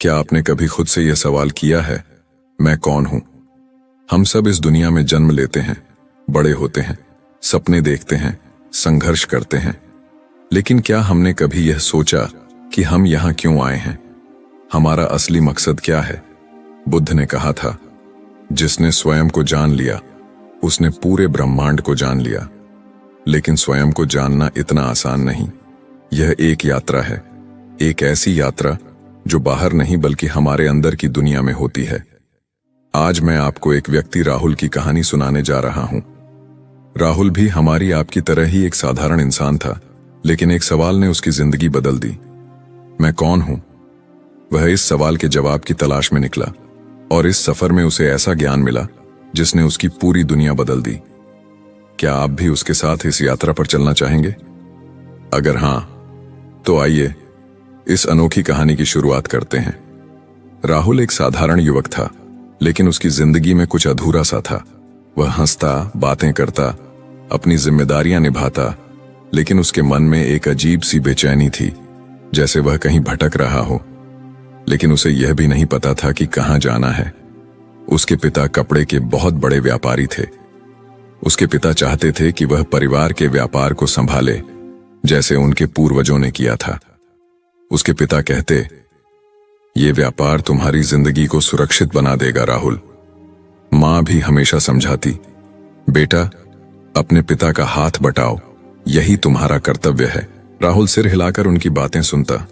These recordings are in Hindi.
क्या आपने कभी खुद से यह सवाल किया है, मैं कौन हूं? हम सब इस दुनिया में जन्म लेते हैं, बड़े होते हैं, सपने देखते हैं, संघर्ष करते हैं, लेकिन क्या हमने कभी यह सोचा कि हम यहां क्यों आए हैं? हमारा असली मकसद क्या है? बुद्ध ने कहा था, जिसने स्वयं को जान लिया उसने पूरे ब्रह्मांड को जान लिया। लेकिन स्वयं को जानना इतना आसान नहीं। यह एक यात्रा है, एक ऐसी यात्रा जो बाहर नहीं बल्कि हमारे अंदर की दुनिया में होती है। आज मैं आपको एक व्यक्ति राहुल की कहानी सुनाने जा रहा हूं। राहुल भी हमारी आपकी तरह ही एक साधारण इंसान था, लेकिन एक सवाल ने उसकी जिंदगी बदल दी। मैं कौन हूं? वह इस सवाल के जवाब की तलाश में निकला और इस सफर में उसे ऐसा ज्ञान मिला जिसने उसकी पूरी दुनिया बदल दी। क्या आप भी उसके साथ इस यात्रा पर चलना चाहेंगे? अगर हां, तो आइए इस अनोखी कहानी की शुरुआत करते हैं। राहुल एक साधारण युवक था, लेकिन उसकी जिंदगी में कुछ अधूरा सा था। वह हंसता, बातें करता, अपनी जिम्मेदारियां निभाता, लेकिन उसके मन में एक अजीब सी बेचैनी थी, जैसे वह कहीं भटक रहा हो। लेकिन उसे यह भी नहीं पता था कि कहां जाना है। उसके पिता कपड़े के बहुत बड़े व्यापारी थे। उसके पिता चाहते थे कि वह परिवार के व्यापार को संभाले, जैसे उनके पूर्वजों ने किया था। उसके पिता कहते, ये व्यापार तुम्हारी जिंदगी को सुरक्षित बना देगा राहुल। मां भी हमेशा समझाती, बेटा अपने पिता का हाथ बटाओ, यही तुम्हारा कर्तव्य है। राहुल सिर हिलाकर उनकी बातें सुनता,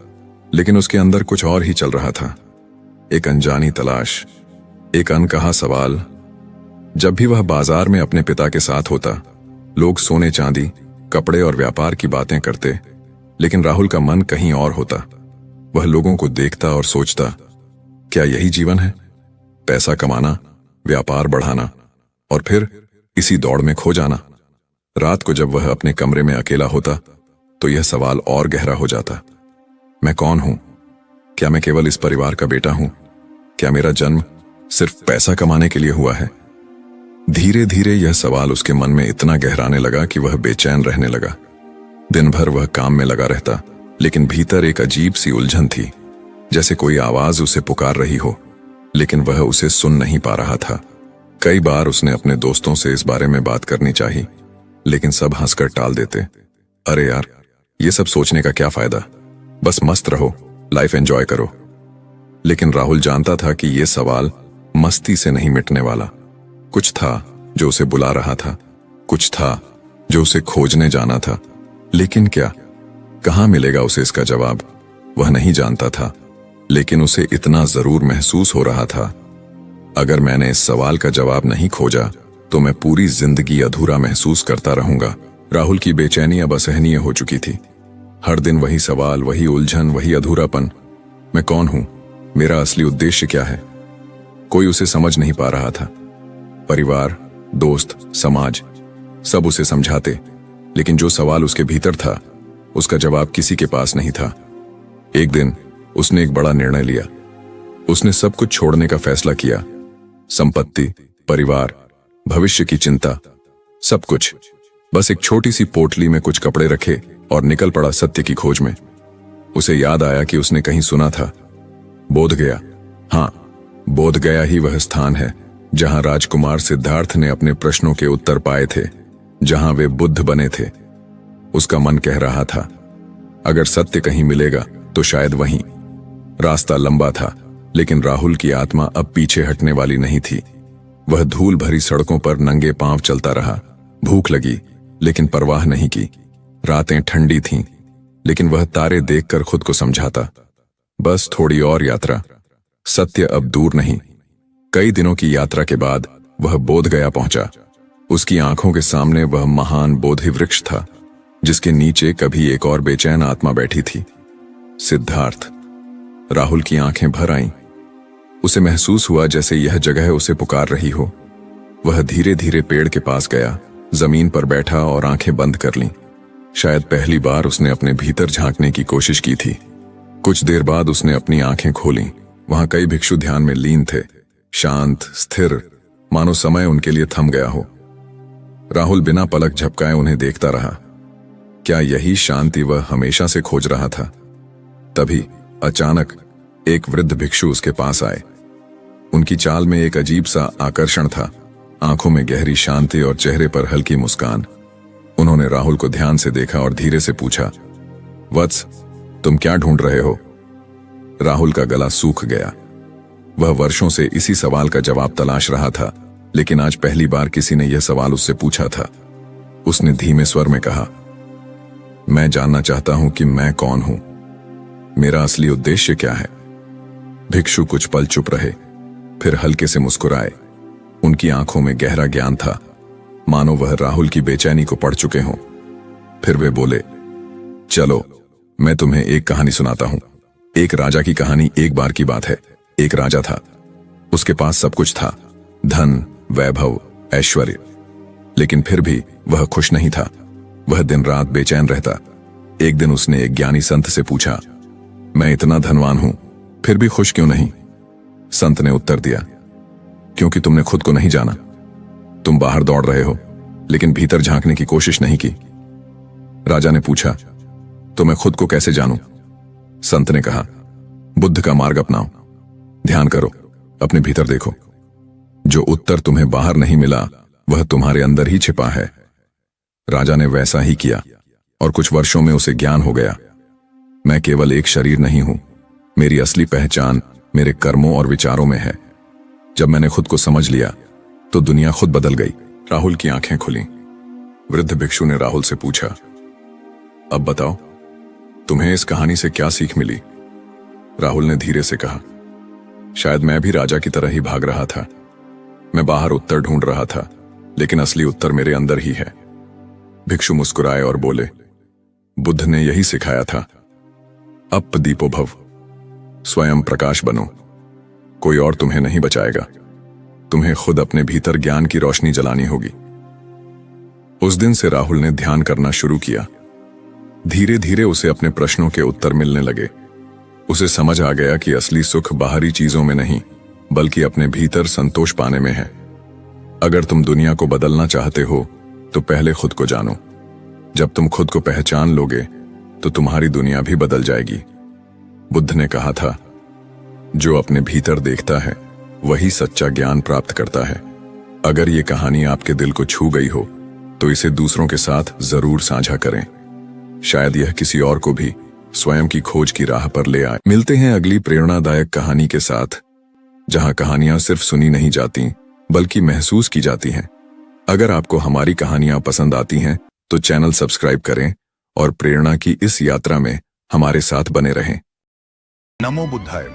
लेकिन उसके अंदर कुछ और ही चल रहा था। एक अनजानी तलाश, एक अनकहा सवाल। जब भी वह बाजार में अपने पिता के साथ होता, लोग सोने चांदी, कपड़े और व्यापार की बातें करते, लेकिन राहुल का मन कहीं और होता। वह लोगों को देखता और सोचता, क्या यही जीवन है? पैसा कमाना, व्यापार बढ़ाना और फिर इसी दौड़ में खो जाना। रात को जब वह अपने कमरे में अकेला होता, तो यह सवाल और गहरा हो जाता। मैं कौन हूं? क्या मैं केवल इस परिवार का बेटा हूं? क्या मेरा जन्म सिर्फ पैसा कमाने के लिए हुआ है? धीरे धीरे यह सवाल उसके मन में इतना गहराने लगा कि वह बेचैन रहने लगा। दिन भर वह काम में लगा रहता, लेकिन भीतर एक अजीब सी उलझन थी, जैसे कोई आवाज उसे पुकार रही हो, लेकिन वह उसे सुन नहीं पा रहा था। कई बार उसने अपने दोस्तों से इस बारे में बात करनी चाहिए, लेकिन सब हंसकर टाल देते। अरे यार, ये सब सोचने का क्या फायदा, बस मस्त रहो, लाइफ एंजॉय करो। लेकिन राहुल जानता था कि यह सवाल मस्ती से नहीं मिटने वाला। कुछ था जो उसे बुला रहा था, कुछ था जो उसे खोजने जाना था। लेकिन क्या, कहां मिलेगा उसे इसका जवाब? वह नहीं जानता था, लेकिन उसे इतना जरूर महसूस हो रहा था, अगर मैंने इस सवाल का जवाब नहीं खोजा तो मैं पूरी जिंदगी अधूरा महसूस करता रहूंगा। राहुल की बेचैनी अब असहनीय हो चुकी थी। हर दिन वही सवाल, वही उलझन, वही अधूरापन। मैं कौन हूं? मेरा असली उद्देश्य क्या है? कोई उसे समझ नहीं पा रहा था। परिवार, दोस्त, समाज सब उसे समझाते, लेकिन जो सवाल उसके भीतर था, उसका जवाब किसी के पास नहीं था। एक दिन उसने एक बड़ा निर्णय लिया। उसने सब कुछ छोड़ने का फैसला किया। संपत्ति, परिवार, भविष्य की चिंता, सब कुछ। बस एक छोटी सी पोटली में कुछ कपड़े रखे और निकल पड़ा सत्य की खोज में। उसे याद आया कि उसने कहीं सुना था, बोध गया। हां, बोध गया ही वह स्थान है जहां राजकुमार सिद्धार्थ ने अपने प्रश्नों के उत्तर पाए थे, जहां वे बुद्ध बने थे। उसका मन कह रहा था, अगर सत्य कहीं मिलेगा तो शायद वहीं। रास्ता लंबा था, लेकिन राहुल की आत्मा अब पीछे हटने वाली नहीं थी। वह धूल भरी सड़कों पर नंगे पांव चलता रहा। भूख लगी, लेकिन परवाह नहीं की। रातें ठंडी थीं, लेकिन वह तारे देखकर खुद को समझाता, बस थोड़ी और यात्रा, सत्य अब दूर नहीं। कई दिनों की यात्रा के बाद वह बोध गया पहुंचा। उसकी आंखों के सामने वह महान बोधि वृक्ष था, जिसके नीचे कभी एक और बेचैन आत्मा बैठी थी, सिद्धार्थ। राहुल की आंखें भर आईं। उसे महसूस हुआ जैसे यह जगह उसे पुकार रही हो। वह धीरे धीरे पेड़ के पास गया, जमीन पर बैठा और आंखें बंद कर लीं। शायद पहली बार उसने अपने भीतर झांकने की कोशिश की थी। कुछ देर बाद उसने अपनी आंखें खोलीं। वहां कई भिक्षु ध्यान में लीन थे, शांत, स्थिर, मानो समय उनके लिए थम गया हो। राहुल बिना पलक झपकाए उन्हें देखता रहा। क्या यही शांति वह हमेशा से खोज रहा था? तभी अचानक एक वृद्ध भिक्षु उसके पास आए। उनकी चाल में एक अजीब सा आकर्षण था, आंखों में गहरी शांति और चेहरे पर हल्की मुस्कान। उन्होंने राहुल को ध्यान से देखा और धीरे से पूछा, वत्स, तुम क्या ढूंढ रहे हो? राहुल का गला सूख गया। वह वर्षों से इसी सवाल का जवाब तलाश रहा था, लेकिन आज पहली बार किसी ने यह सवाल उससे पूछा था। उसने धीमे स्वर में कहा, मैं जानना चाहता हूं कि मैं कौन हूं, मेरा असली उद्देश्य क्या है। भिक्षु कुछ पल चुप रहे, फिर हल्के से मुस्कुराए। उनकी आंखों में गहरा ज्ञान था, मानो वह राहुल की बेचैनी को पढ़ चुके हों। फिर वे बोले, चलो मैं तुम्हें एक कहानी सुनाता हूं। एक राजा की कहानी। एक बार की बात है, एक राजा था। उसके पास सब कुछ था, धन, वैभव, ऐश्वर्य, लेकिन फिर भी वह खुश नहीं था। वह दिन रात बेचैन रहता। एक दिन उसने एक ज्ञानी संत से पूछा, मैं इतना धनवान हूं, फिर भी खुश क्यों नहीं? संत ने उत्तर दिया, क्योंकि तुमने खुद को नहीं जाना। तुम बाहर दौड़ रहे हो, लेकिन भीतर झांकने की कोशिश नहीं की। राजा ने पूछा, तो मैं खुद को कैसे जानूं? संत ने कहा, बुद्ध का मार्ग अपनाओ, ध्यान करो, अपने भीतर देखो। जो उत्तर तुम्हें बाहर नहीं मिला, वह तुम्हारे अंदर ही छिपा है। राजा ने वैसा ही किया और कुछ वर्षों में उसे ज्ञान हो गया। मैं केवल एक शरीर नहीं हूं, मेरी असली पहचान मेरे कर्मों और विचारों में है। जब मैंने खुद को समझ लिया तो दुनिया खुद बदल गई। राहुल की आंखें खुलीं। वृद्ध भिक्षु ने राहुल से पूछा, अब बताओ, तुम्हें इस कहानी से क्या सीख मिली? राहुल ने धीरे से कहा, शायद मैं भी राजा की तरह ही भाग रहा था। मैं बाहर उत्तर ढूंढ रहा था, लेकिन असली उत्तर मेरे अंदर ही है। भिक्षु मुस्कुराए और बोले, बुद्ध ने यही सिखाया था, अप दीपो भव, स्वयं प्रकाश बनो। कोई और तुम्हें नहीं बचाएगा, तुम्हें खुद अपने भीतर ज्ञान की रोशनी जलानी होगी। उस दिन से राहुल ने ध्यान करना शुरू किया। धीरे धीरे उसे अपने प्रश्नों के उत्तर मिलने लगे। उसे समझ आ गया कि असली सुख बाहरी चीजों में नहीं, बल्कि अपने भीतर संतोष पाने में है। अगर तुम दुनिया को बदलना चाहते हो तो पहले खुद को जानो। जब तुम खुद को पहचान लोगे तो तुम्हारी दुनिया भी बदल जाएगी। बुद्ध ने कहा था, जो अपने भीतर देखता है वही सच्चा ज्ञान प्राप्त करता है। अगर ये कहानी आपके दिल को छू गई हो तो इसे दूसरों के साथ जरूर साझा करें। शायद यह किसी और को भी स्वयं की खोज की राह पर ले आए। मिलते हैं अगली प्रेरणादायक कहानी के साथ, जहां कहानियां सिर्फ सुनी नहीं जाती बल्कि महसूस की जाती हैं। अगर आपको हमारी कहानियां पसंद आती हैं तो चैनल सब्सक्राइब करें और प्रेरणा की इस यात्रा में हमारे साथ बने रहें। नमो बुद्धाय।